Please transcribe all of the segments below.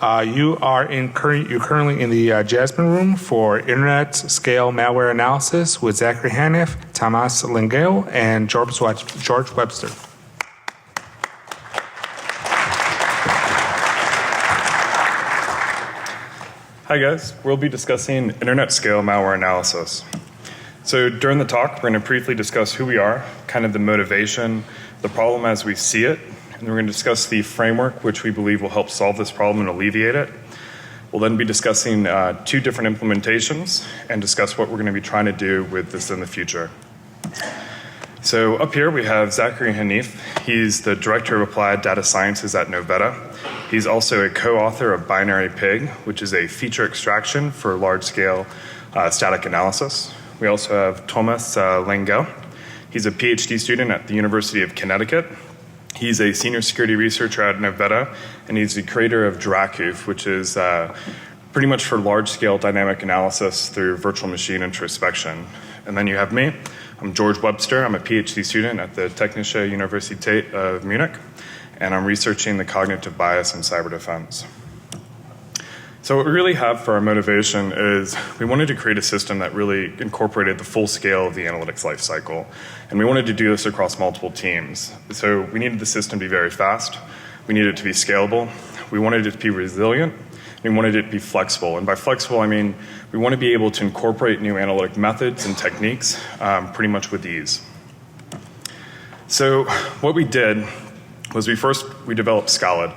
You're currently in the Jasmine room for Internet Scale Malware Analysis with Zachary, Hanif, Tamas, Lengyel, and George Webster. Hi guys, we'll be discussing Internet Scale Malware Analysis. So during the talk, we're going to briefly discuss who we are, kind of the motivation, the problem as we see it, and we're going to discuss the framework which we believe will help solve this problem and alleviate it. We'll then be discussing 2 different implementations and discuss what we're going to be trying to do with this in the future. So up here we have Zachary Hanif. He's the Director of Applied Data Sciences at Novetta. He's also a co-author of Binary Pig, which is a feature extraction for large-scale static analysis. We also have Tomas Lengyel. He's a PhD student at the University of Connecticut. He's a senior security researcher at Novetta, and he's the creator of DRAKVUF, which is pretty much for large-scale dynamic analysis through virtual machine introspection. And then you have me. I'm George Webster. I'm a PhD student at the Technische Universität of Munich, and I'm researching the cognitive bias in cyber defense. So what we really have for our motivation is we wanted to create a system that really incorporated the full scale of the analytics lifecycle. And we wanted to do this across multiple teams. So we needed the system to be very fast. We needed it to be scalable. We wanted it to be resilient. We wanted it to be flexible. And by flexible, I mean we want to be able to incorporate new analytic methods and techniques pretty much with ease. So what we did was we developed Scallet.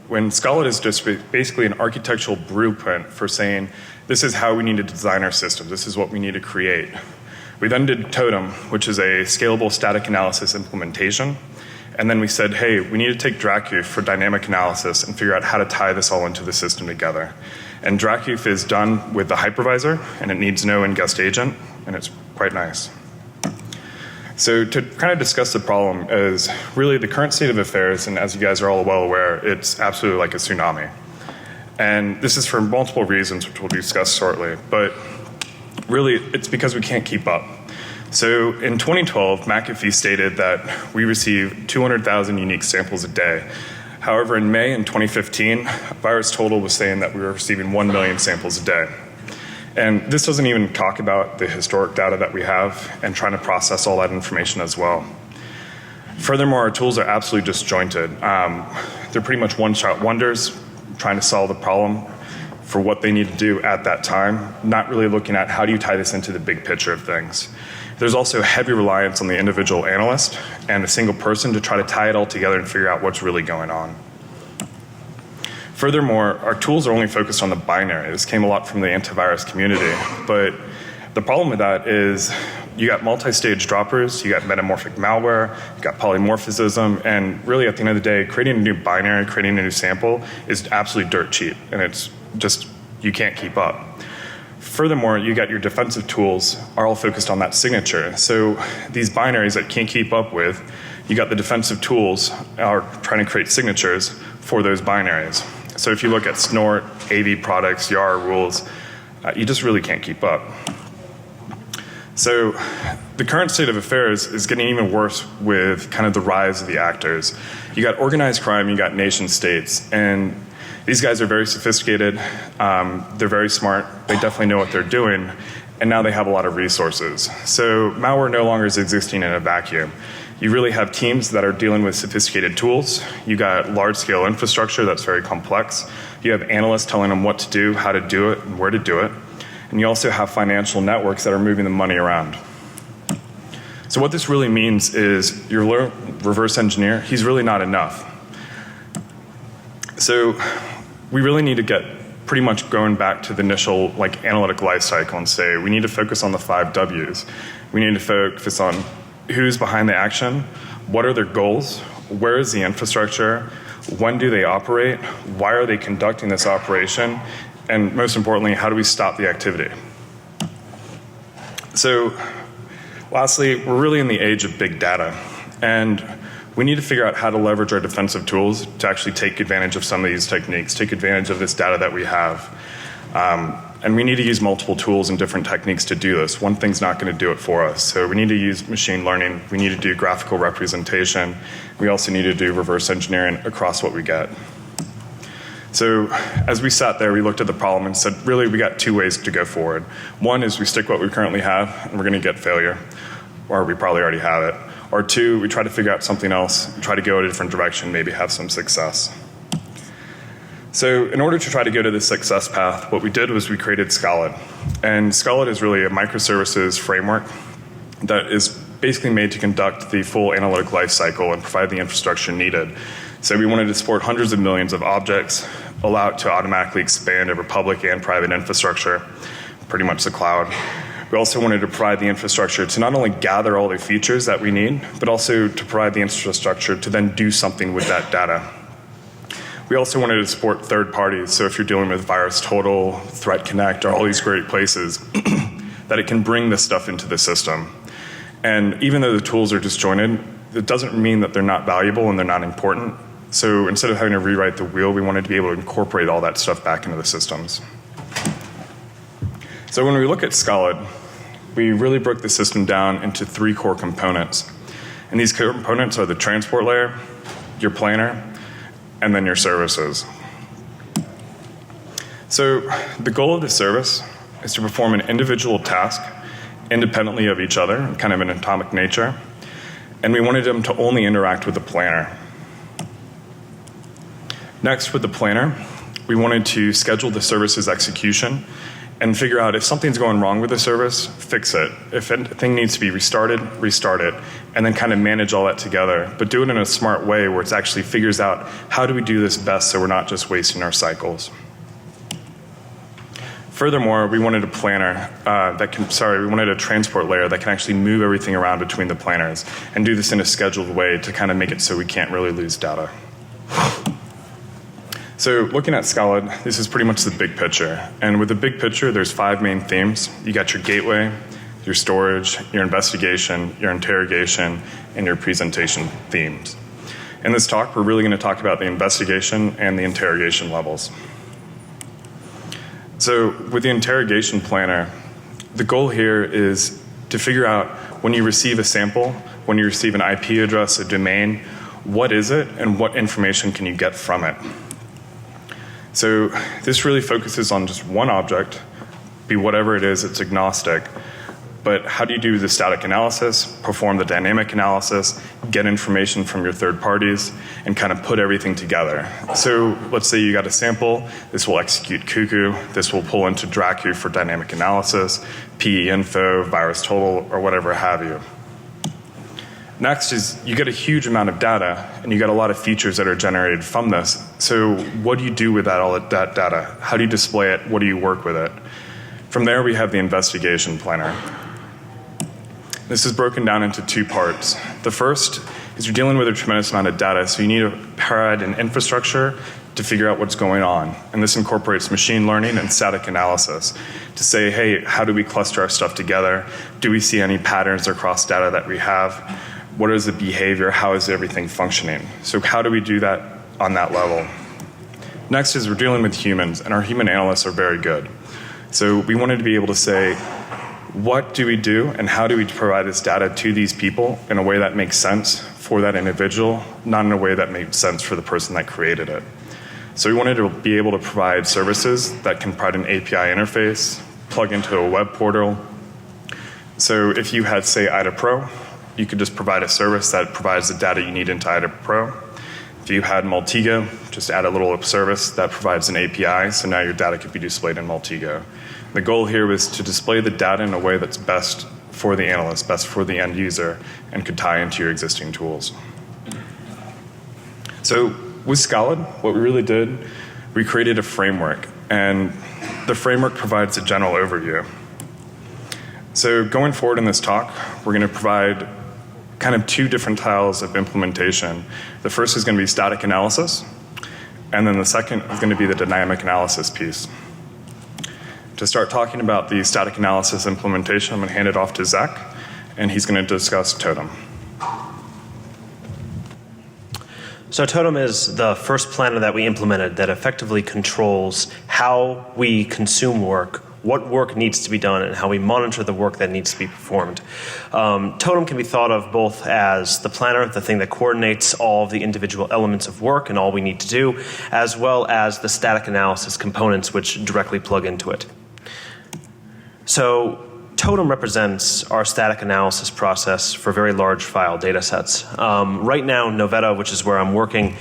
When Scallet is just basically an architectural blueprint for saying, this is how we need to design our system, this is what we need to create. We then did Totem, which is a scalable static analysis implementation. And then we said, hey, we need to take DRAKVUF for dynamic analysis and figure out how to tie this all into the system together. And DRAKVUF is done with the hypervisor, and it needs no in-guest agent, and it's quite nice. So to kind of discuss the problem is really the current state of affairs, and as you guys are all well aware, it's absolutely like a tsunami. And this is for multiple reasons, which we'll discuss shortly, but really it's because we can't keep up. So in 2012, McAfee stated that we receive 200,000 unique samples a day. However, in May in 2015, Virus Total was saying that we were receiving 1 million samples a day. And this doesn't even talk about the historic data that we have and trying to process all that information as well. Furthermore, our tools are absolutely disjointed. They're pretty much one-shot wonders, trying to solve the problem for what they need to do at that time, not really looking at how do you tie this into the big picture of things. There's also heavy reliance on the individual analyst and a single person to try to tie it all together and figure out what's really going on. Furthermore, our tools are only focused on the binary. This came a lot from the antivirus community, but the problem with that is you got multi-stage droppers, you got metamorphic malware, you got polymorphism, and really at the end of the day, creating a new binary, creating a new sample is absolutely dirt cheap, and it's just, you can't keep up. Furthermore, you got your defensive tools are all focused on that signature. So these binaries that can't keep up with, you got the defensive tools are trying to create signatures for those binaries. So if you look at Snort, AV products, YAR rules, you just really can't keep up. So the current state of affairs is getting even worse with kind of the rise of the actors. You got organized crime, you got nation states, and these guys are very sophisticated, they're very smart, they definitely know what they're doing, and now they have a lot of resources. So malware no longer is existing in a vacuum. You really have teams that are dealing with sophisticated tools. You got large-scale infrastructure that's very complex. You have analysts telling them what to do, how to do it, and where to do it. And you also have financial networks that are moving the money around. So what this really means is your reverse engineer, he's really not enough. So we really need to get pretty much going back to the initial analytic life cycle and say we need to focus on the 5 W's. We need to focus on who's behind the action, what are their goals, where is the infrastructure, when do they operate, why are they conducting this operation, and most importantly, how do we stop the activity? So lastly, we're really in the age of big data, and we need to figure out how to leverage our defensive tools to actually take advantage of some of these techniques, take advantage of this data that we have. And we need to use multiple tools and different techniques to do this. One thing's not going to do it for us. So we need to use machine learning. We need to do graphical representation. We also need to do reverse engineering across what we get. So as we sat there, we looked at the problem and said, really, we got two ways to go forward. One is we stick what we currently have, and we're going to get failure, or we probably already have it. Or two, we try to figure out something else, try to go in a different direction, maybe have some success. So in order to try to go to the success path, what we did was we created Scallet. And Scallet is really a microservices framework that is basically made to conduct the full analytic life cycle and provide the infrastructure needed. So we wanted to support hundreds of millions of objects, allow it to automatically expand over public and private infrastructure, pretty much the cloud. We also wanted to provide the infrastructure to not only gather all the features that we need, but also to provide the infrastructure to then do something with that data. We also wanted to support third parties, so if you're dealing with VirusTotal, Threat Connect, or all these great places, that it can bring this stuff into the system. And even though the tools are disjointed, it doesn't mean that they're not valuable and they're not important. So instead of having to rewrite the wheel, we wanted to be able to incorporate all that stuff back into the systems. So when we look at Scallet, we really broke the system down into three core components. And these components are the transport layer, your planner, and then your services. So the goal of the service is to perform an individual task independently of each other, kind of an atomic nature, and we wanted them to only interact with the planner. Next, with the planner, we wanted to schedule the service's execution and figure out if something's going wrong with the service, fix it. If anything needs to be restarted, restart it, and then kind of manage all that together, but do it in a smart way where it actually figures out how do we do this best so we're not just wasting our cycles. Furthermore, we wanted a planner we wanted a transport layer that can actually move everything around between the planners and do this in a scheduled way to kind of make it so we can't really lose data. So looking at Scallet, this is pretty much the big picture. And with the big picture, there's 5 main themes. You got your gateway, your storage, your investigation, your interrogation, and your presentation themes. In this talk, we're really going to talk about the investigation and the interrogation levels. So with the interrogation planner, the goal here is to figure out when you receive a sample, when you receive an IP address, a domain, what is it and what information can you get from it? So this really focuses on just one object, be whatever it is, it's agnostic. But how do you do the static analysis, perform the dynamic analysis, get information from your third parties, and kind of put everything together? So let's say you got a sample, this will execute Cuckoo, this will pull into DRAKVUF for dynamic analysis, PE info, VirusTotal, or whatever have you. Next is you get a huge amount of data and you get a lot of features that are generated from this. So what do you do with all that data? How do you display it? What do you work with it? From there we have the investigation planner. This is broken down into 2 parts. The first is you're dealing with a tremendous amount of data, so you need to provide an infrastructure to figure out what's going on. And this incorporates machine learning and static analysis to say, hey, how do we cluster our stuff together? Do we see any patterns across data that we have? What is the behavior? How is everything functioning? So how do we do that on that level? Next is we're dealing with humans, and our human analysts are very good. So we wanted to be able to say, what do we do and how do we provide this data to these people in a way that makes sense for that individual, not in a way that makes sense for the person that created it. So we wanted to be able to provide services that can provide an API interface, plug into a web portal. So if you had, say, IDA Pro, you could just provide a service that provides the data you need into IDA Pro. If you had Maltigo, just add a little service that provides an API, so now your data could be displayed in Maltigo. The goal here was to display the data in a way that's best for the analyst, best for the end user, and could tie into your existing tools. So with Scallet, what we really did, we created a framework, and the framework provides a general overview. So going forward in this talk, we're going to provide kind of 2 different tiles of implementation. The first is going to be static analysis, and then the second is going to be the dynamic analysis piece. To start talking about the static analysis implementation, I'm going to hand it off to Zach, and he's going to discuss Totem. So Totem is the first planner that we implemented that effectively controls how we consume work, what work needs to be done and how we monitor the work that needs to be performed. Totem can be thought of both as the planner, the thing that coordinates all of the individual elements of work and all we need to do, as well as the static analysis components which directly plug into it. So Totem represents our static analysis process for very large file data sets. Right now, Novetta, which is where I'm working,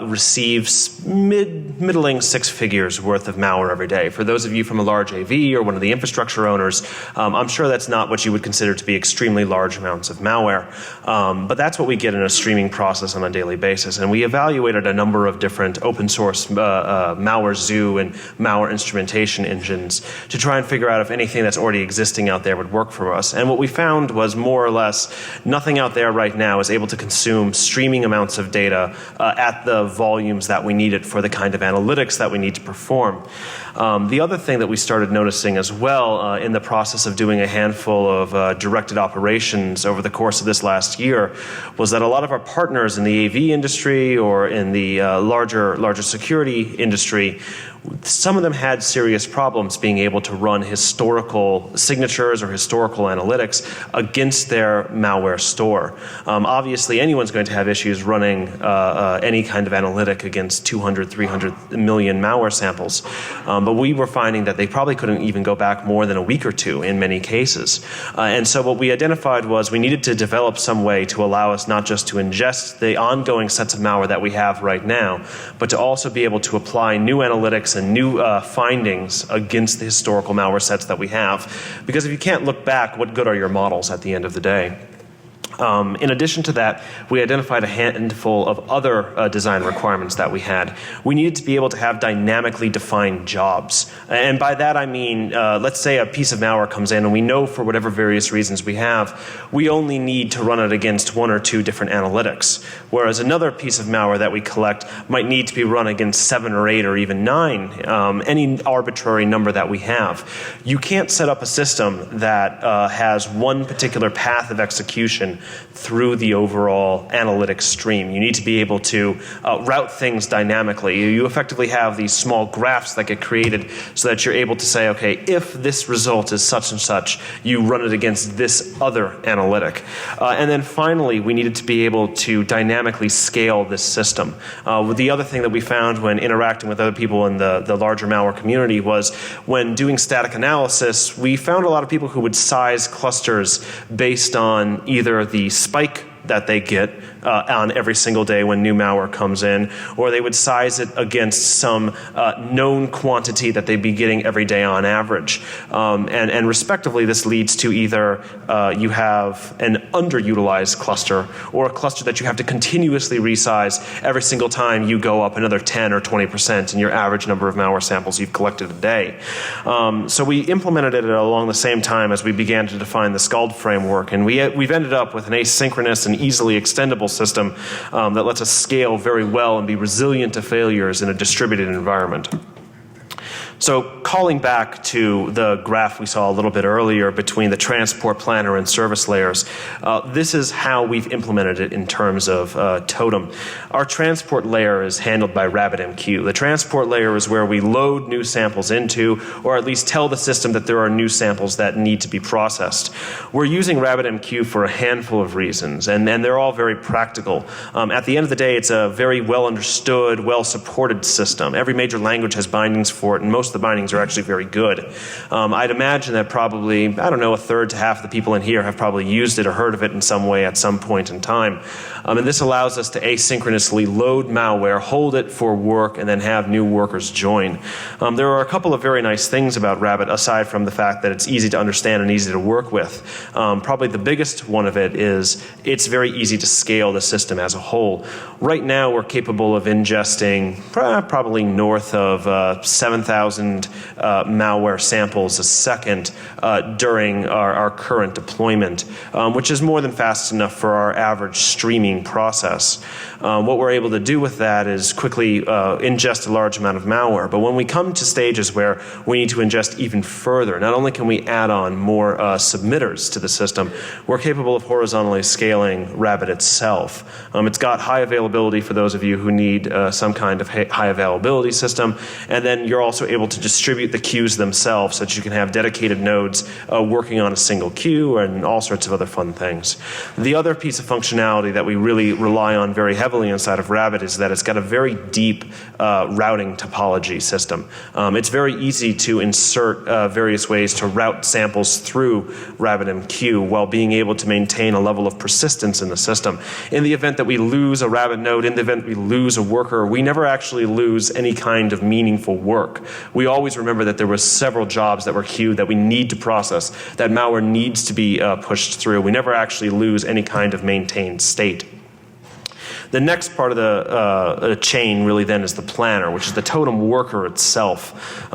receives middling 6 figures worth of malware every day. For those of you from a large AV or one of the infrastructure owners, I'm sure that's not what you would consider to be extremely large amounts of malware. But that's what we get in a streaming process on a daily basis. And we evaluated a number of different open source malware zoo and malware instrumentation engines to try and figure out if anything that's already existing out there would work for us. And what we found was more or less nothing out there right now is able to consume streaming amounts of data at the volumes that we need it for the kind of analytics that we need to perform. The other thing that we started noticing as well in the process of doing a handful of directed operations over the course of this last year was that a lot of our partners in the AV industry or in the larger security industry, some of them had serious problems being able to run historical signatures or historical analytics against their malware store. Obviously, anyone's going to have issues running any kind of analytic against 200, 300 million malware samples. But we were finding that they probably couldn't even go back more than a week or two in many cases. And so what we identified was we needed to develop some way to allow us not just to ingest the ongoing sets of malware that we have right now, but to also be able to apply new analytics and new findings against the historical malware sets that we have. Because if you can't look back, what good are your models at the end of the day? In addition to that, we identified a handful of other design requirements that we had. We needed to be able to have dynamically defined jobs. And by that I mean, let's say a piece of malware comes in and we know for whatever various reasons we have, we only need to run it against 1 or 2 different analytics. Whereas another piece of malware that we collect might need to be run against 7 or 8 or even 9, any arbitrary number that we have. You can't set up a system that has one particular path of execution through the overall analytics stream. You need to be able to route things dynamically. You effectively have these small graphs that get created so that you're able to say, okay, if this result is such and such, you run it against this other analytic. And then finally, we needed to be able to dynamically scale this system. The other thing that we found when interacting with other people in the larger malware community was when doing static analysis, we found a lot of people who would size clusters based on either the spike that they get on every single day when new malware comes in, or they would size it against some known quantity that they'd be getting every day on average. And respectively, this leads to either you have an underutilized cluster or a cluster that you have to continuously resize every single time you go up another 10 or 20% in your average number of malware samples you've collected a day. So we implemented it along the same time as we began to define the Scallet framework, and we've ended up with an asynchronous and easily extendable system that lets us scale very well and be resilient to failures in a distributed environment. So calling back to the graph we saw a little bit earlier between the transport planner and service layers, this is how we've implemented it in terms of Totem. Our transport layer is handled by RabbitMQ. The transport layer is where we load new samples into, or at least tell the system that there are new samples that need to be processed. We're using RabbitMQ for a handful of reasons, and they're all very practical. At the end of the day, it's a very well understood, well supported system. Every major language has bindings for it, and most of the bindings are actually very good. I'd imagine that probably, I don't know, a third to half of the people in here have probably used it or heard of it in some way at some point in time. And this allows us to asynchronously load malware, hold it for work, and then have new workers join. There are a couple of very nice things about Rabbit, aside from the fact that it's easy to understand and easy to work with. Probably the biggest one of it is it's very easy to scale the system as a whole. Right now, we're capable of ingesting probably north of 7,000 malware samples a second during our current deployment, which is more than fast enough for our average streaming process. What we're able to do with that is quickly ingest a large amount of malware. But when we come to stages where we need to ingest even further, not only can we add on more submitters to the system, we're capable of horizontally scaling Rabbit itself. It's got high availability for those of you who need some kind of high availability system, and then you're also able able to distribute the queues themselves so that you can have dedicated nodes working on a single queue and all sorts of other fun things. The other piece of functionality that we really rely on very heavily inside of Rabbit is that it's got a very deep routing topology system. It's very easy to insert various ways to route samples through RabbitMQ while being able to maintain a level of persistence in the system. In the event that we lose a Rabbit node, in the event we lose a worker, we never actually lose any kind of meaningful work. We always remember that there were several jobs that were queued that we need to process, that malware needs to be pushed through. We never actually lose any kind of maintained state. The next part of the chain really then is the planner, which is the totem worker itself.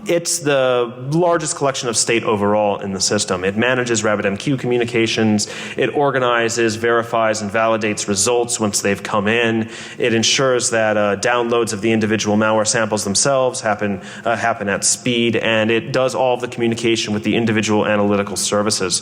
It's the largest collection of state overall in the system. It manages RabbitMQ communications. It organizes, verifies, and validates results once they've come in. It ensures that downloads of the individual malware samples themselves happen at speed, and it does all of the communication with the individual analytical services.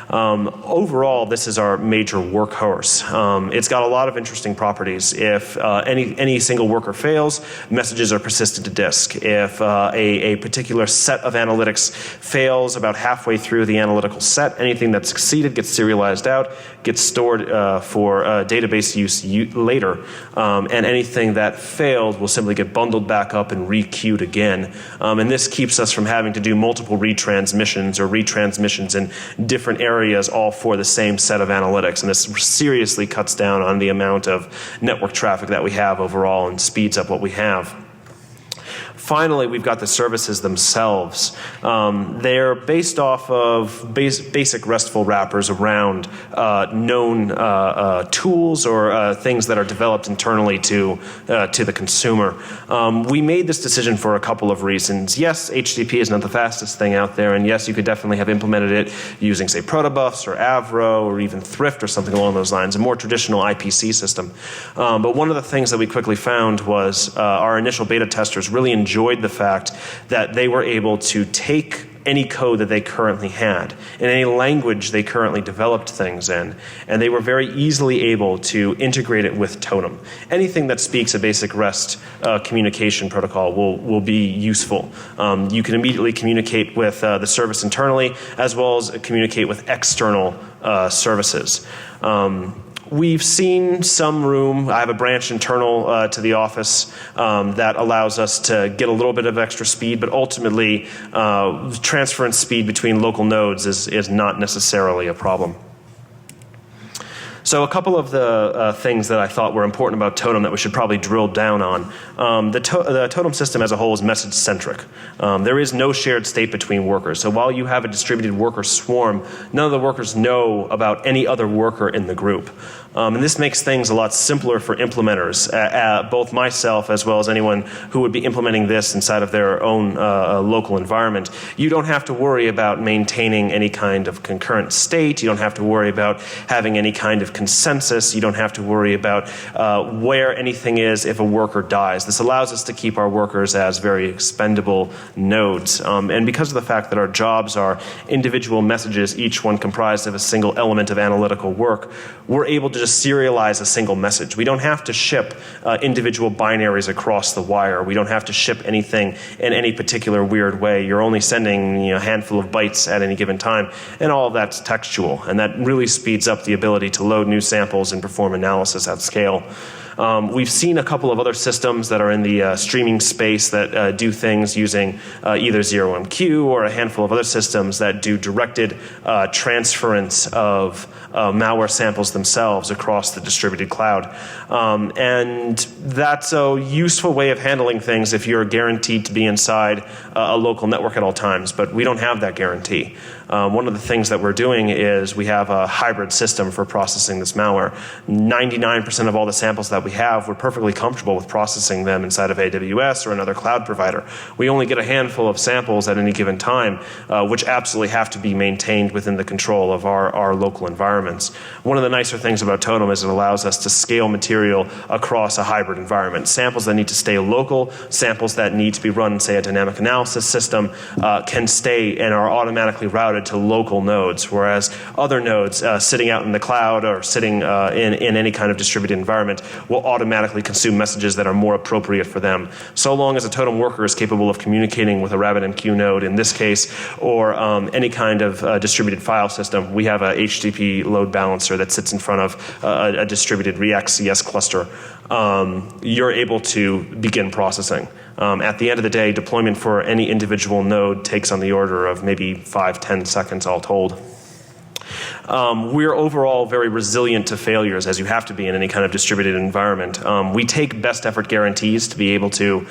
Overall, this is our major workhorse. It's got a lot of interesting properties. If any single worker fails, messages are persisted to disk. If a particular set of analytics fails about halfway through the analytical set, anything that succeeded gets serialized out, gets stored for database use later, and anything that failed will simply get bundled back up and re-queued again. And this keeps us from having to do multiple retransmissions or retransmissions in different areas all for the same set of analytics. And this seriously cuts down on the amount of network traffic that we have overall and speeds up what we have. Finally, we've got the services themselves. They're based off of basic RESTful wrappers around known tools or things that are developed internally to the consumer. We made this decision for a couple of reasons. Yes, HTTP is not the fastest thing out there, and yes, you could definitely have implemented it using, say, protobufs or Avro or even Thrift or something along those lines, a more traditional IPC system. But one of the things that we quickly found was our initial beta testers really enjoyed the fact that they were able to take any code that they currently had in any language they currently developed things in, and they were very easily able to integrate it with Totem. Anything that speaks a basic REST communication protocol will be useful. You can immediately communicate with the service internally as well as communicate with external services. We've seen some room. I have a branch internal to the office that allows us to get a little bit of extra speed, but ultimately transference speed between local nodes is not necessarily a problem. So a couple of the things that I thought were important about Totem that we should probably drill down on. The Totem system as a whole is message-centric. There is no shared state between workers. So while you have a distributed worker swarm, none of the workers know about any other worker in the group. And this makes things a lot simpler for implementers, both myself as well as anyone who would be implementing this inside of their own local environment. You don't have to worry about maintaining any kind of concurrent state. You don't have to worry about having any kind of consensus. You don't have to worry about where anything is if a worker dies. This allows us to keep our workers as very expendable nodes. And because of the fact that our jobs are individual messages, each one comprised of a single element of analytical work, we're able to just serialize a single message. We don't have to ship individual binaries across the wire. We don't have to ship anything in any particular weird way. You're only sending a handful of bytes at any given time, and all of that's textual. And that really speeds up the ability to load new samples and perform analysis at scale. We've seen a couple of other systems that are in the streaming space that do things using either ZeroMQ or a handful of other systems that do directed transference of malware samples themselves across the distributed cloud. And that's a useful way of handling things if you're guaranteed to be inside a local network at all times, but we don't have that guarantee. One of the things that we're doing is we have a hybrid system for processing this malware. 99% of all the samples that we have, we're perfectly comfortable with processing them inside of AWS or another cloud provider. We only get a handful of samples at any given time, which absolutely have to be maintained within the control of our local environments. One of the nicer things about Totem is it allows us to scale material across a hybrid environment. Samples that need to stay local, samples that need to be run in, say, a dynamic analysis system, can stay and are automatically routed to local nodes, whereas other nodes sitting out in the cloud or sitting in any kind of distributed environment will will automatically consume messages that are more appropriate for them. So long as a Totem worker is capable of communicating with a RabbitMQ node in this case, or any kind of distributed file system. We have a HTTP load balancer that sits in front of a distributed React CS cluster. You're able to begin processing. At the end of the day, deployment for any individual node takes on the order of maybe 5-10 seconds all told. We're overall very resilient to failures, as you have to be in any kind of distributed environment. We take best effort guarantees to be able to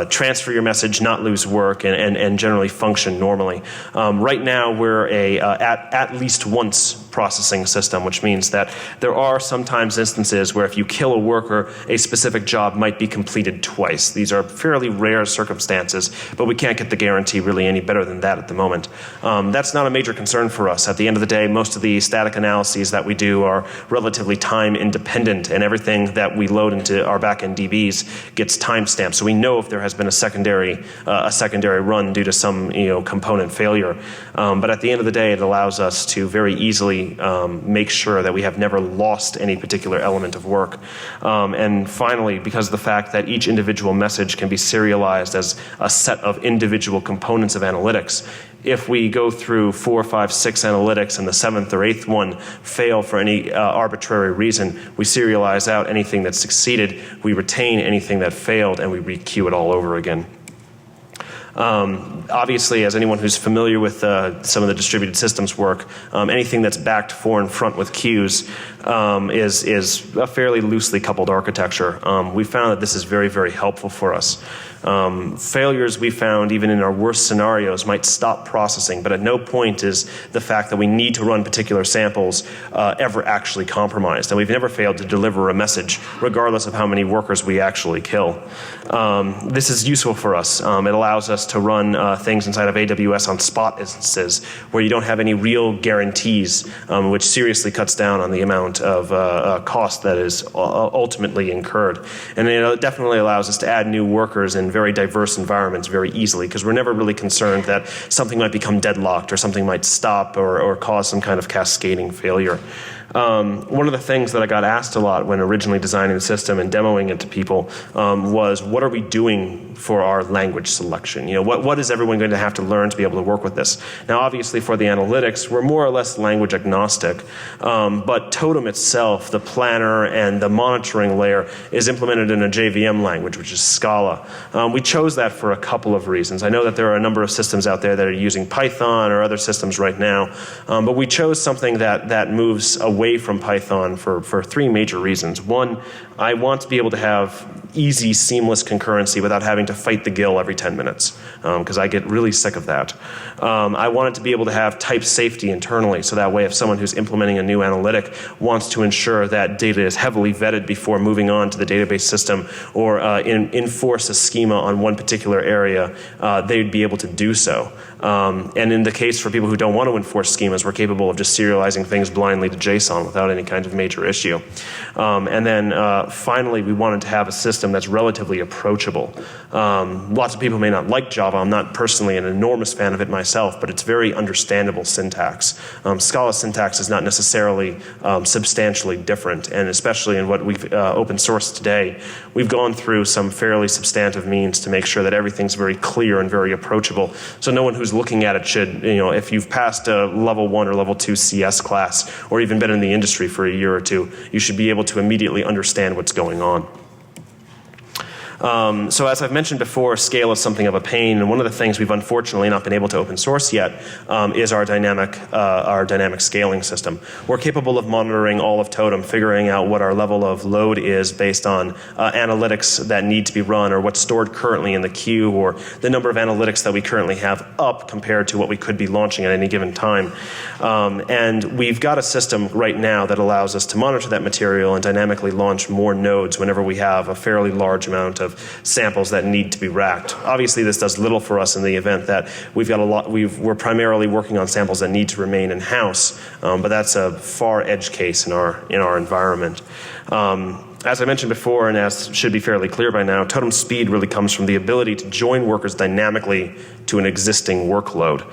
transfer your message, not lose work, and generally function normally. Right now, we're a at least once processing system, which means that there are sometimes instances where if you kill a worker, a specific job might be completed twice. These are fairly rare circumstances, but we can't get the guarantee really any better than that at the moment. That's not a major concern for us. At the end of the day, most of the static analyses that we do are relatively time independent, and everything that we load into our backend DBs gets timestamped. So we know if there has been a secondary run due to some component failure. But at the end of the day, it allows us to very easily make sure that we have never lost any particular element of work. And finally, because of the fact that each individual message can be serialized as a set of individual components of analytics, if we go through 4, 5, 6 analytics and the 7th or 8th one fail for any arbitrary reason, we serialize out anything that succeeded, we retain anything that failed, and we re-queue it all over again. Obviously, as anyone who's familiar with some of the distributed systems work, anything that's backed fore and front with queues is a fairly loosely coupled architecture. We found that this is very, very helpful for us. Failures we found, even in our worst scenarios, might stop processing, but at no point is the fact that we need to run particular samples ever actually compromised. And we've never failed to deliver a message, regardless of how many workers we actually kill. This is useful for us. It allows us to run things inside of AWS on spot instances where you don't have any real guarantees, which seriously cuts down on the amount of cost that is ultimately incurred. And it definitely allows us to add new workers in very diverse environments very easily, because we're never really concerned that something might become deadlocked or something might stop or cause some kind of cascading failure. One of the things that I got asked a lot when originally designing the system and demoing it to people was, what are we doing for our language selection? What is everyone going to have to learn to be able to work with this? Now, obviously, for the analytics, we're more or less language agnostic, but Totem itself, the planner and the monitoring layer, is implemented in a JVM language, which is Scala. We chose that for a couple of reasons. I know that there are a number of systems out there that are using Python or other systems right now, but we chose something that moves away from Python for 3 major reasons. One, I want to be able to have easy, seamless concurrency without having to fight the GIL every 10 minutes, because I get really sick of that. I wanted to be able to have type safety internally, so that way if someone who's implementing a new analytic wants to ensure that data is heavily vetted before moving on to the database system, or enforce a schema on one particular area, they'd be able to do so. And in the case for people who don't want to enforce schemas, we're capable of just serializing things blindly to JSON without any kind of major issue. And then finally, we wanted to have a system that's relatively approachable. Lots of people may not like Java. I'm not personally an enormous fan of it myself, but it's very understandable syntax. Scala syntax is not necessarily substantially different, and especially in what we've open sourced today, we've gone through some fairly substantive means to make sure that everything's very clear and very approachable. So no one who's looking at it should, if you've passed a level 1 or level 2 CS class, or even been in the industry for a year or two, you should be able to immediately understand what's going on. So as I've mentioned before, scale is something of a pain, and one of the things we've unfortunately not been able to open source yet is our dynamic scaling system. We're capable of monitoring all of Totem, figuring out what our level of load is based on analytics that need to be run, or what's stored currently in the queue, or the number of analytics that we currently have up compared to what we could be launching at any given time. And we've got a system right now that allows us to monitor that material and dynamically launch more nodes whenever we have a fairly large amount of samples that need to be racked. Obviously, this does little for us in the event that we're primarily working on samples that need to remain in-house, but that's a far edge case in our environment. As I mentioned before, and as should be fairly clear by now, Totem speed really comes from the ability to join workers dynamically to an existing workload.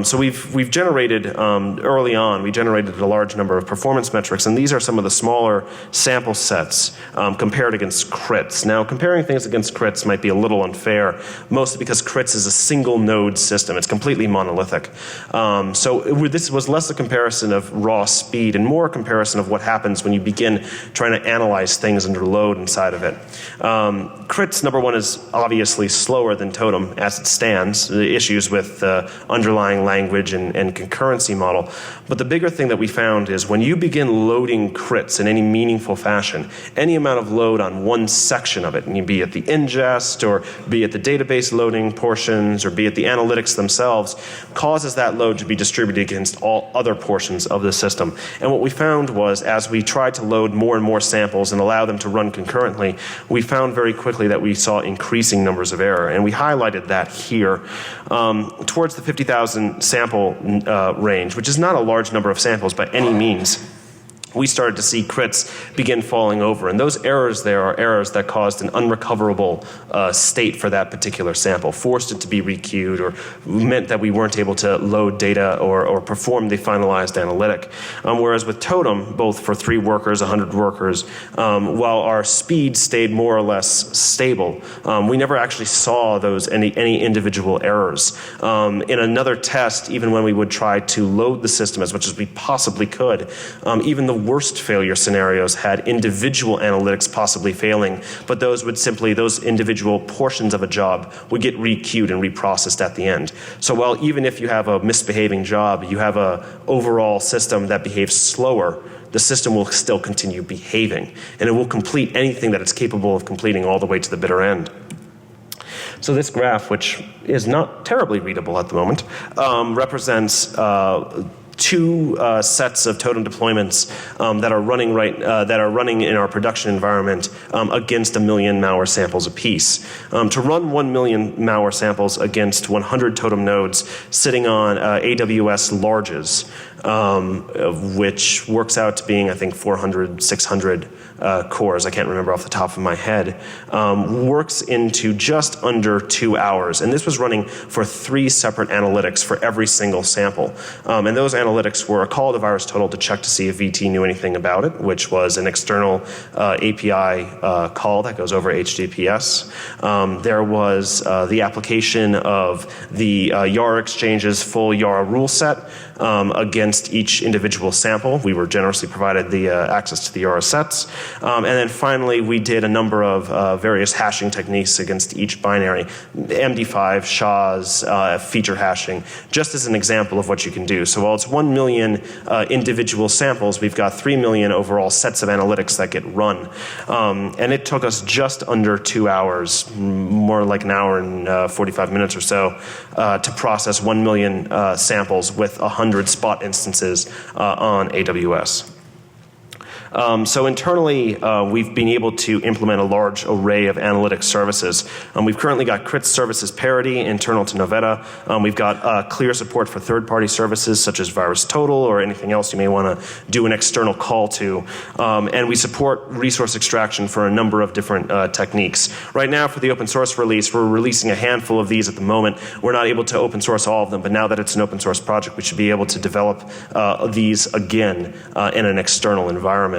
So we've generated, early on, we generated a large number of performance metrics, and these are some of the smaller sample sets compared against crits. Now, comparing things against crits might be a little unfair, mostly because crits is a single node system. It's completely monolithic. This was less a comparison of raw speed and more a comparison of what happens when you begin trying to analyze things under load inside of it. Crits, number one, is obviously slower than Totem as it stands. The issues with underlying language and concurrency model. But the bigger thing that we found is when you begin loading crits in any meaningful fashion, any amount of load on one section of it, and be it the ingest or be it the database loading portions or be it the analytics themselves, causes that load to be distributed against all other portions of the system. And what we found was as we tried to load more and more samples and allow them to run concurrently, we found very quickly that we saw increasing numbers of error. And we highlighted that here. Towards the 50,000 sample range, which is not a large number of samples by any means, we started to see crits begin falling over. And those errors there are errors that caused an unrecoverable state for that particular sample, forced it to be requeued, or meant that we weren't able to load data or perform the finalized analytic. Whereas with Totem, both for 3 workers, 100 workers, while our speed stayed more or less stable, we never actually saw any individual errors. In another test, even when we would try to load the system as much as we possibly could, even the worst failure scenarios had individual analytics possibly failing, but those individual portions of a job would get requeued and reprocessed at the end. So while even if you have a misbehaving job, you have a overall system that behaves slower, the system will still continue behaving, and it will complete anything that it's capable of completing all the way to the bitter end. So this graph, which is not terribly readable at the moment, represents 2 sets of Totem deployments that are running in our production environment against 1 million malware samples apiece. To run 1 million malware samples against 100 Totem nodes sitting on AWS larges, which works out to being, I think, 400, 600 cores, I can't remember off the top of my head, works into just under 2 hours. And this was running for 3 separate analytics for every single sample. And those analytics were a call to virus total to check to see if VT knew anything about it, which was an external API call that goes over HTTPS. There was the application of the YARA exchange's full YARA rule set against each individual sample. We were generously provided the access to the YARA sets. And then finally, we did a number of various hashing techniques against each binary, MD5, SHAs, feature hashing, just as an example of what you can do. So while it's 1 million individual samples, we've got 3 million overall sets of analytics that get run. And it took us just under 2 hours, more like an hour and 45 minutes or so, to process 1 million samples with 100 spot instances on AWS. So internally, we've been able to implement a large array of analytic services. We've currently got crit services parity internal to Novetta. We've got clear support for third-party services such as virus total or anything else you may want to do an external call to. And we support resource extraction for a number of different techniques. Right now, for the open source release, we're releasing a handful of these at the moment. We're not able to open source all of them, but now that it's an open source project, we should be able to develop these again in an external environment.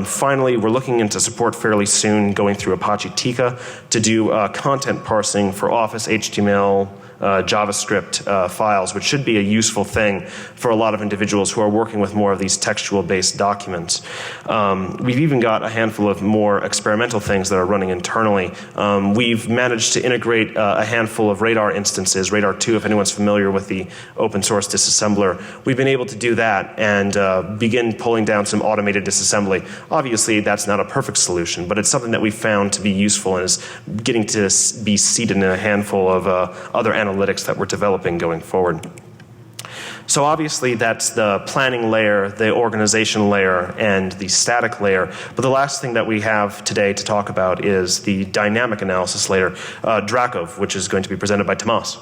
Finally, we're looking into support fairly soon going through Apache Tika to do content parsing for Office HTML, JavaScript files, which should be a useful thing for a lot of individuals who are working with more of these textual-based documents. We've even got a handful of more experimental things that are running internally. We've managed to integrate a handful of Radar instances, Radar 2, if anyone's familiar with the open source disassembler. We've been able to do that and begin pulling down some automated disassembly. Obviously, that's not a perfect solution, but it's something that we found to be useful and is getting to be seeded in a handful of other analytics that we're developing going forward. So obviously that's the planning layer, the organization layer, and the static layer. But the last thing that we have today to talk about is the dynamic analysis layer, DRAKVUF, which is going to be presented by Tamas.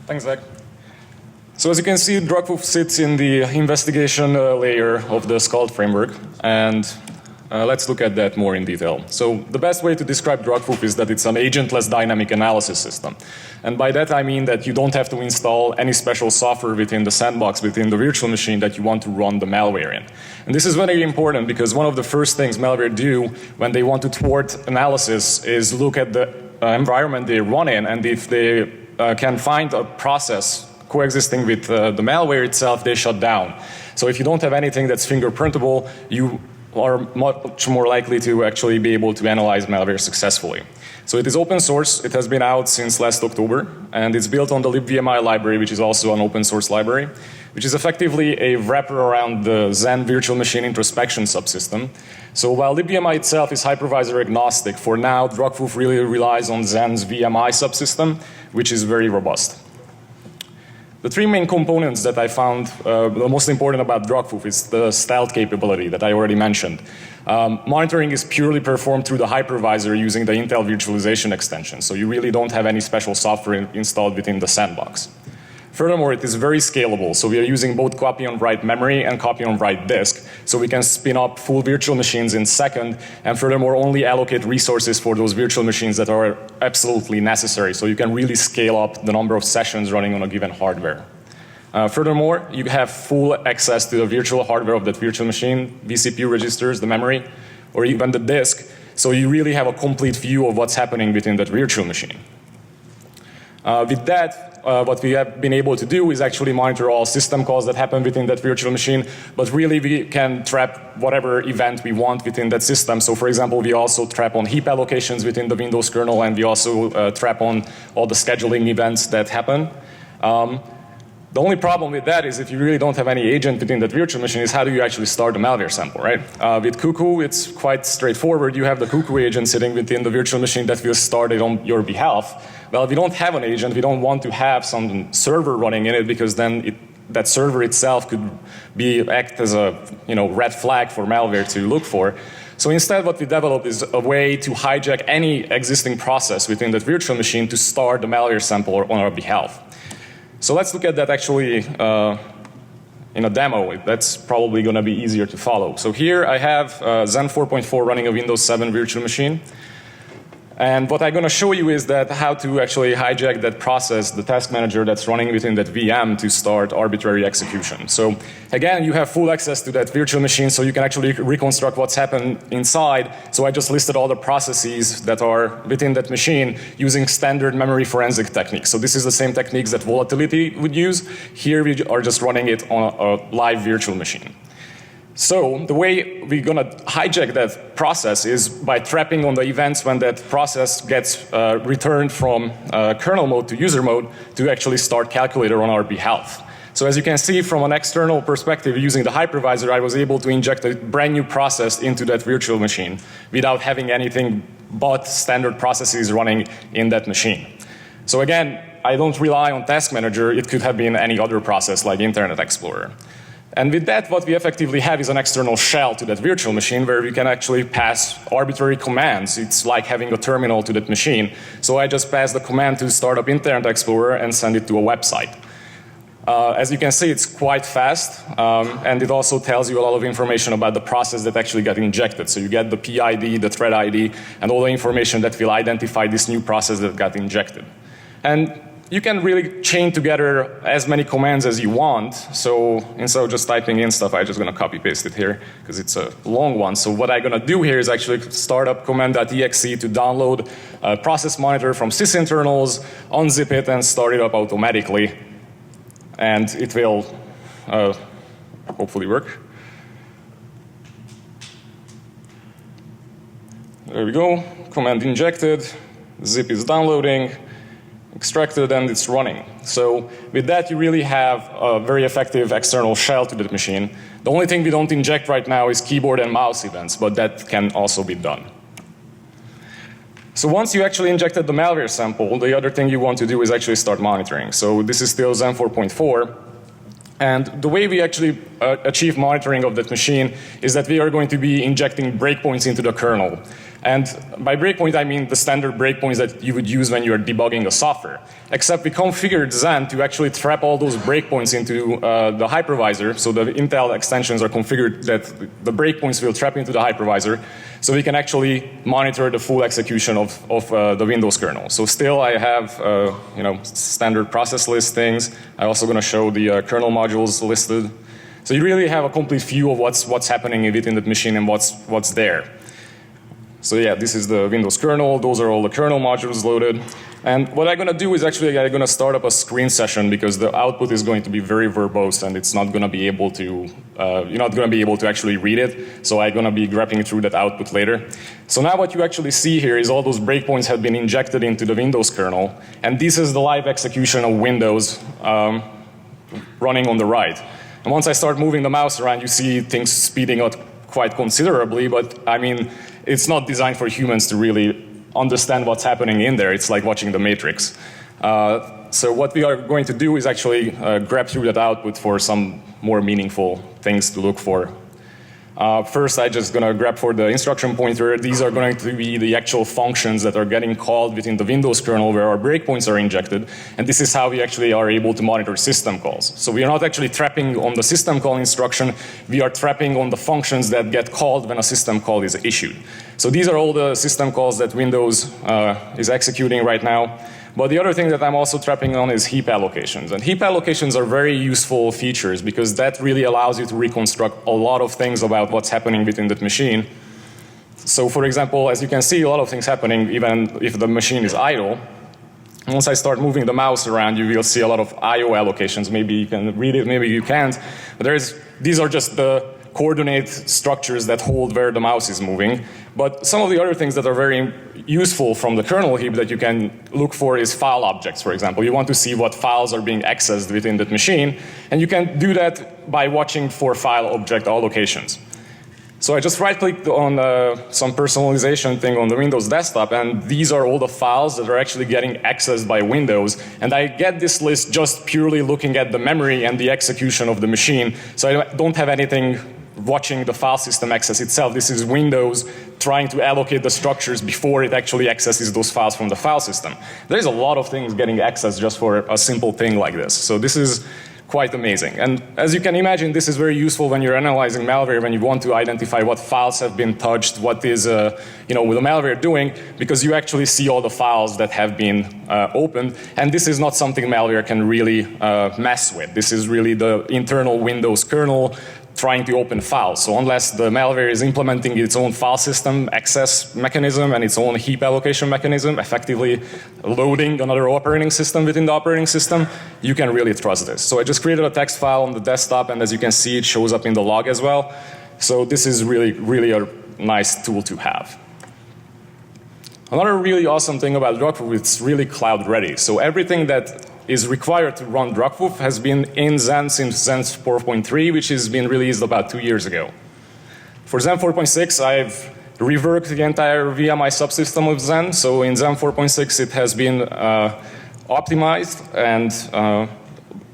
Thanks, Zach. So as you can see, DRAKVUF sits in the investigation layer of the Scallet framework, and let's look at that more in detail. So the best way to describe DRAKVUF is that it's an agentless dynamic analysis system. And by that I mean that you don't have to install any special software within the sandbox, within the virtual machine that you want to run the malware in. And this is very important because one of the first things malware do when they want to thwart analysis is look at the environment they run in, and if they can find a process coexisting with the malware itself, they shut down. So if you don't have anything that's fingerprintable, you are much more likely to actually be able to analyze malware successfully. So it is open source. It has been out since last October, and it's built on the libvmi library, which is also an open source library, which is effectively a wrapper around the Xen virtual machine introspection subsystem. So while libvmi itself is hypervisor agnostic, for now DRAKVUF really relies on Xen's VMI subsystem, which is very robust. The three main components that I found the most important about DRAKVUF is the stealth capability that I already mentioned. Monitoring is purely performed through the hypervisor using the Intel virtualization extension, so you really don't have any special software installed within the sandbox. Furthermore, it is very scalable, so we are using both copy on write memory and copy on write disk, so we can spin up full virtual machines in second, and furthermore only allocate resources for those virtual machines that are absolutely necessary, so you can really scale up the number of sessions running on a given hardware. Furthermore, you have full access to the virtual hardware of that virtual machine, vCPU registers, the memory, or even the disk, so you really have a complete view of what's happening within that virtual machine. With that, what we have been able to do is actually monitor all system calls that happen within that virtual machine, but really we can trap whatever event we want within that system. So for example, we also trap on heap allocations within the Windows kernel, and we also trap on all the scheduling events that happen. The only problem with that is if you really don't have any agent within that virtual machine is how do you actually start a malware sample, right? With Cuckoo, it's quite straightforward. You have the Cuckoo agent sitting within the virtual machine that will start it on your behalf. Well, if we don't have an agent, we don't want to have some server running in it, because then that server itself could act as a red flag for malware to look for. So instead what we developed is a way to hijack any existing process within that virtual machine to start the malware sample on our behalf. So let's look at that actually in a demo. That's probably going to be easier to follow. So here I have Xen 4.4 running a Windows 7 virtual machine. And what I'm going to show you is that how to actually hijack that process, the task manager that's running within that VM, to start arbitrary execution. So again, you have full access to that virtual machine, so you can actually reconstruct what's happened inside. So I just listed all the processes that are within that machine using standard memory forensic techniques. So this is the same techniques that Volatility would use. Here we are just running it on a live virtual machine. So the way we're going to hijack that process is by trapping on the events when that process gets returned from kernel mode to user mode to actually start calculator on our behalf. So as you can see from an external perspective, using the hypervisor, I was able to inject a brand new process into that virtual machine without having anything but standard processes running in that machine. So again, I don't rely on task manager. It could have been any other process like Internet Explorer. And with that, what we effectively have is an external shell to that virtual machine where we can actually pass arbitrary commands. It's like having a terminal to that machine. So I just pass the command to start up Internet Explorer and send it to a website. As you can see, it's quite fast, and it also tells you a lot of information about the process that actually got injected. So you get the PID, the thread ID, and all the information that will identify this new process that got injected. And you can really chain together as many commands as you want. So instead of just typing in stuff, I'm just going to copy paste it here because it's a long one. So what I'm going to do here is actually start up command.exe to download a process monitor from sysinternals, unzip it, and start it up automatically. And it will hopefully work. There we go. Command injected. Zip is downloading. Extracted, and it's running. So with that, you really have a very effective external shell to the machine. The only thing we don't inject right now is keyboard and mouse events, but that can also be done. So once you actually injected the malware sample, the other thing you want to do is actually start monitoring. So this is still Xen 4.4. And the way we actually achieve monitoring of that machine is that we are going to be injecting breakpoints into the kernel. And by breakpoint, I mean the standard breakpoints that you would use when you're debugging a software. Except we configured Zen to actually trap all those breakpoints into the hypervisor. So the Intel extensions are configured that the breakpoints will trap into the hypervisor. So we can actually monitor the full execution of the Windows kernel. So still I have standard process listings. I'm also going to show the kernel modules listed. So you really have a complete view of what's happening within the machine and what's there. So yeah, this is the Windows kernel. Those are all the kernel modules loaded. And what I'm going to do is actually I'm going to start up a screen session because the output is going to be very verbose and it's not going to be able to, you're not going to be able to actually read it. So I'm going to be grabbing through that output later. So now what you actually see here is all those breakpoints have been injected into the Windows kernel. And this is the live execution of Windows running on the right. And once I start moving the mouse around, you see things speeding up quite considerably, but I mean, it's not designed for humans to really understand what's happening in there. It's like watching the Matrix. So what we are going to do is actually grab through that output for some more meaningful things to look for. First, I'm just going to grab for the instruction pointer. These are going to be the actual functions that are getting called within the Windows kernel where our breakpoints are injected. And this is how we actually are able to monitor system calls. So we are not actually trapping on the system call instruction. We are trapping on the functions that get called when a system call is issued. So these are all the system calls that Windows is executing right now. But the other thing that I'm also trapping on is heap allocations. And heap allocations are very useful features because that really allows you to reconstruct a lot of things about what's happening within that machine. So for example, as you can see, a lot of things happening even if the machine is idle. Once I start moving the mouse around, you will see a lot of I/O allocations. Maybe you can read it, maybe you can't. But these are just the coordinate structures that hold where the mouse is moving. But some of the other things that are very useful from the kernel heap that you can look for is file objects, for example. You want to see what files are being accessed within that machine, and you can do that by watching for file object allocations. So I just right-clicked on some personalization thing on the Windows desktop, and these are all the files that are actually getting accessed by Windows. And I get this list just purely looking at the memory and the execution of the machine. So I don't have anything watching the file system access itself. This is Windows trying to allocate the structures before it actually accesses those files from the file system. There's a lot of things getting accessed just for a simple thing like this. So this is quite amazing. And as you can imagine, this is very useful when you're analyzing malware, when you want to identify what files have been touched, what is with the malware doing, because you actually see all the files that have been opened. And this is not something malware can really mess with. This is really the internal Windows kernel trying to open files. So unless the malware is implementing its own file system access mechanism and its own heap allocation mechanism, effectively loading another operating system within the operating system, you can really trust this. So I just created a text file on the desktop, and as you can see, it shows up in the log as well. So this is really, really a nice tool to have. Another really awesome thing about DRAKVUF, it's really cloud ready. So everything that is required to run DRAKVUF has been in Zen since Zen 4.3, which has been released about 2 years ago. For Zen 4.6, I've reworked the entire VMI subsystem of Zen. So in Zen 4.6, it has been optimized, and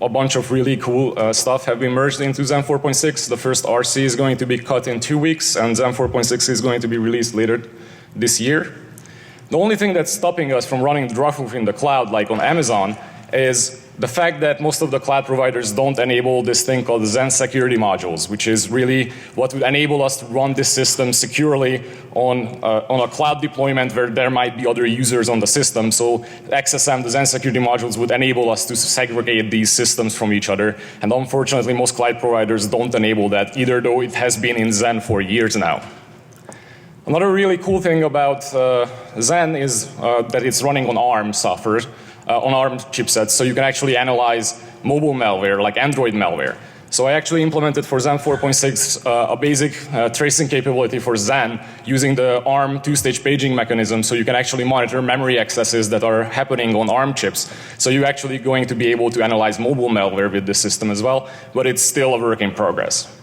a bunch of really cool stuff have been merged into Zen 4.6. The first RC is going to be cut in 2 weeks, and Zen 4.6 is going to be released later this year. The only thing that's stopping us from running DRAKVUF in the cloud, like on Amazon, is the fact that most of the cloud providers don't enable this thing called Zen security modules, which is really what would enable us to run this system securely on a cloud deployment where there might be other users on the system. So XSM, the Zen security modules, would enable us to segregate these systems from each other. And unfortunately, most cloud providers don't enable that, either though it has been in Zen for years now. Another really cool thing about Zen is that it's running on ARM software. On ARM chipsets, so you can actually analyze mobile malware like Android malware. So I actually implemented for Zen 4.6 a basic tracing capability for Zen using the ARM two-stage paging mechanism, so you can actually monitor memory accesses that are happening on ARM chips. So you're actually going to be able to analyze mobile malware with this system as well, but it's still a work in progress.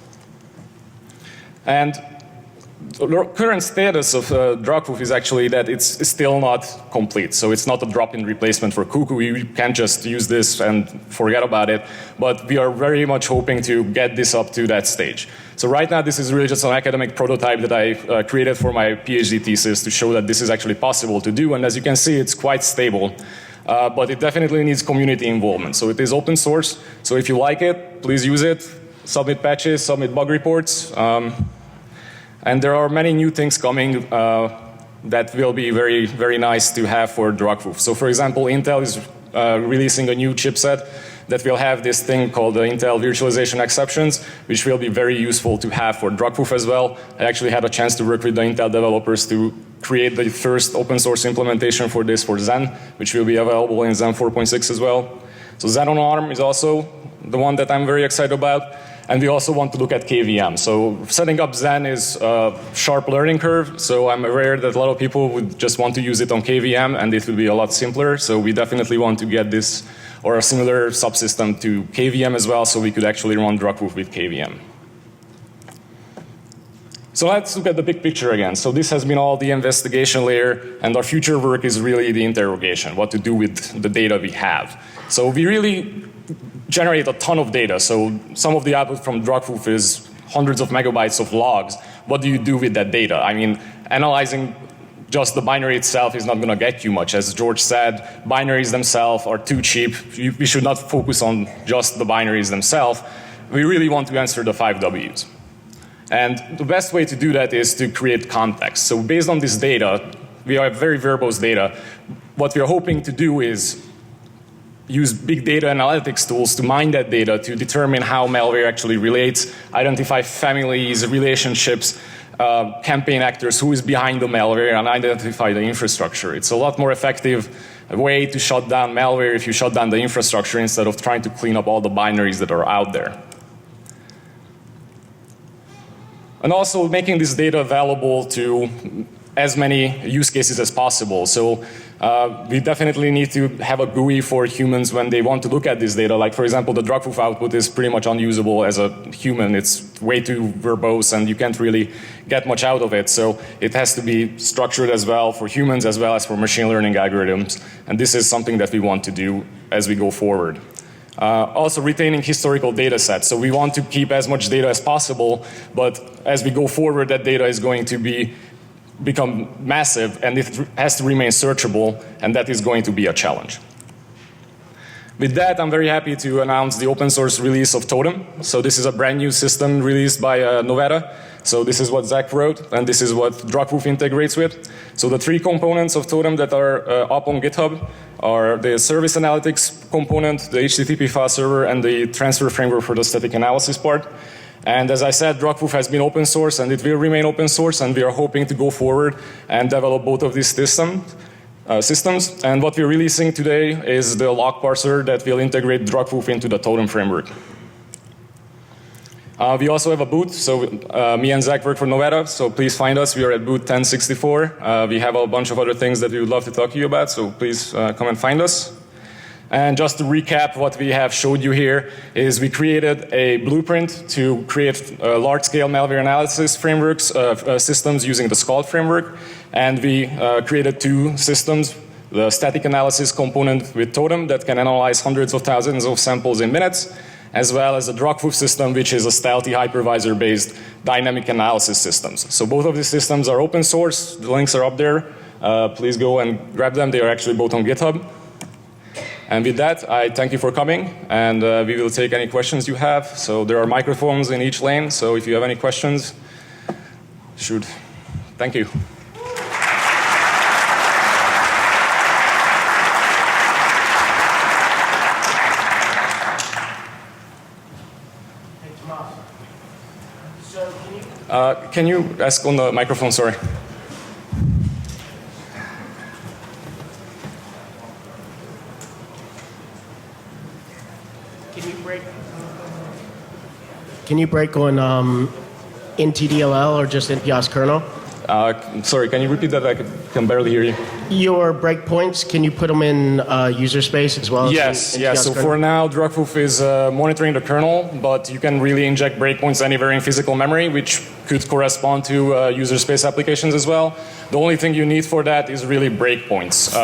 And the current status of DRAKVUF is actually that it's still not complete. So it's not a drop-in replacement for Cuckoo. You can't just use this and forget about it. But we are very much hoping to get this up to that stage. So right now, this is really just an academic prototype that I created for my PhD thesis to show that this is actually possible to do. And as you can see, it's quite stable. But it definitely needs community involvement. So it is open source. So if you like it, please use it. Submit patches, submit bug reports. And there are many new things coming that will be very, very nice to have for DRAKVUF. So for example, Intel is releasing a new chipset that will have this thing called the Intel virtualization exceptions, which will be very useful to have for DRAKVUF as well. I actually had a chance to work with the Intel developers to create the first open source implementation for this for Zen, which will be available in Zen 4.6 as well. So Zen on ARM is also the one that I'm very excited about. And we also want to look at KVM. So setting up Zen is a sharp learning curve. So I'm aware that a lot of people would just want to use it on KVM and it will be a lot simpler. So we definitely want to get this or a similar subsystem to KVM as well so we could actually run DRAKVUF with KVM. So let's look at the big picture again. So this has been all the investigation layer and our future work is really the interrogation, what to do with the data we have. So we really generate a ton of data. So some of the output from DRAKVUF is hundreds of megabytes of logs. What do you do with that data? I mean, analyzing just the binary itself is not going to get you much. As George said, binaries themselves are too cheap. We should not focus on just the binaries themselves. We really want to answer the 5 Ws. And the best way to do that is to create context. So based on this data, we have very verbose data. What we are hoping to do is use big data analytics tools to mine that data to determine how malware actually relates, identify families, relationships, campaign actors, who is behind the malware, and identify the infrastructure. It's a lot more effective way to shut down malware if you shut down the infrastructure instead of trying to clean up all the binaries that are out there. And also making this data available to as many use cases as possible. So we definitely need to have a GUI for humans when they want to look at this data. Like for example, the DRAKVUF output is pretty much unusable as a human. It's way too verbose and you can't really get much out of it. So it has to be structured as well for humans as well as for machine learning algorithms. And this is something that we want to do as we go forward. Also retaining historical data sets. So we want to keep as much data as possible, but as we go forward, that data is going to become massive and it has to remain searchable, and that is going to be a challenge. With that, I'm very happy to announce the open source release of Totem. So this is a brand new system released by Novetta. So this is what Zach wrote, and this is what DRAKVUF integrates with. So the 3 components of Totem that are up on GitHub are the service analytics component, the HTTP file server, and the transfer framework for the static analysis part. And as I said, DRAKVUF has been open source and it will remain open source, and we are hoping to go forward and develop both of these systems. And what we're releasing today is the log parser that will integrate DRAKVUF into the Totem framework. We also have a booth, so me and Zach work for Novetta, so please find us. We are at booth 1064. We have a bunch of other things that we would love to talk to you about, so please come and find us. And just to recap what we have showed you here is we created a blueprint to create large-scale malware analysis frameworks, systems using the Scallet framework. And we created 2 systems, the static analysis component with Totem that can analyze hundreds of thousands of samples in minutes, as well as a DRAKVUF system, which is a stealthy hypervisor-based dynamic analysis systems. So both of these systems are open source. The links are up there. Please go and grab them. They are actually both on GitHub. And with that, I thank you for coming, and we will take any questions you have. So there are microphones in each lane, so if you have any questions, shoot. Thank you. Hey, Tamas. So can you ask on the microphone, sorry? Can you break on NTDLL or just NPS kernel? Sorry, can you repeat that? I can barely hear you. your breakpoints, can you put them in user space as well? Yes, in yes. So JavaScript? for now, DRAKVUF is monitoring the kernel, but you can really inject breakpoints anywhere in physical memory, which could correspond to user space applications as well. The only thing you need for that is really breakpoints,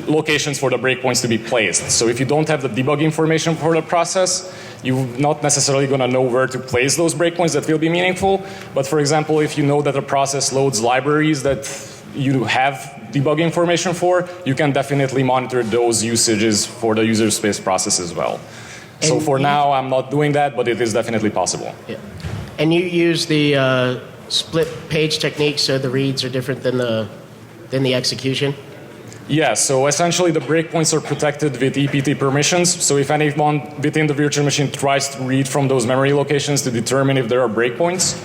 locations for the breakpoints to be placed. So if you don't have the debug information for the process, you're not necessarily going to know where to place those breakpoints that will be meaningful. But for example, if you know that a process loads libraries that you have debug information for, you can definitely monitor those usages for the user space process as well. So And for you- now, I'm not doing that, but it is definitely possible. Yeah. And you use the split page technique, so the reads are different than the execution? Yeah, so essentially the breakpoints are protected with EPT permissions. So if anyone within the virtual machine tries to read from those memory locations to determine if there are breakpoints,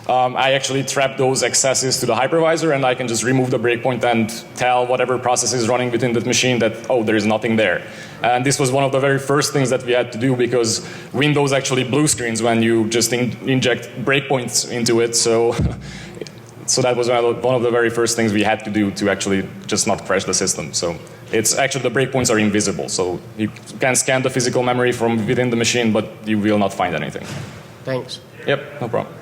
I actually trap those accesses to the hypervisor, and I can just remove the breakpoint and tell whatever process is running within that machine that, oh, there is nothing there. And this was one of the very first things that we had to do, because Windows actually blue screens when you just inject breakpoints into it. So, so that was one of the very first things we had to do to actually just not crash the system. So it's actually, the breakpoints are invisible. So you can scan the physical memory from within the machine, but you will not find anything. Thanks. Yep, no problem.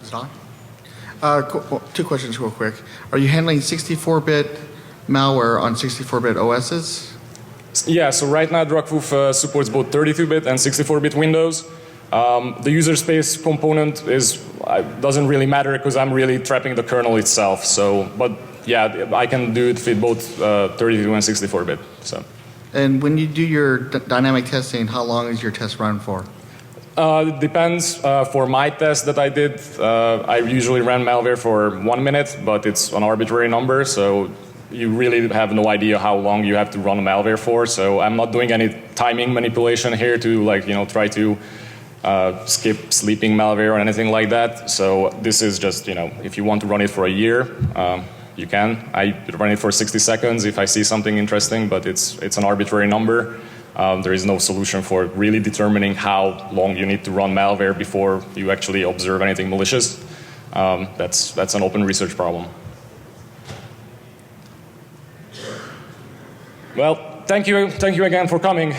Is it on? Two questions real quick. Are you handling 64-bit malware on 64-bit OSs? Yeah, so right now DRAKVUF supports both 32-bit and 64-bit Windows. The user space component doesn't really matter because I'm really trapping the kernel itself. So, but yeah, I can do it with both 32 and 64-bit. So. And when you do your dynamic testing, how long is your test run for? It depends. For my test that I did, I usually ran malware for 1 minute, but it's an arbitrary number, so you really have no idea how long you have to run malware for. So I'm not doing any timing manipulation here to, like, you know, try to skip sleeping malware or anything like that. So this is just, you know, if you want to run it for a year, you can. I run it for 60 seconds if I see something interesting, but it's an arbitrary number. There is no solution for really determining how long you need to run malware before you actually observe anything malicious. That's an open research problem. Well, thank you again for coming.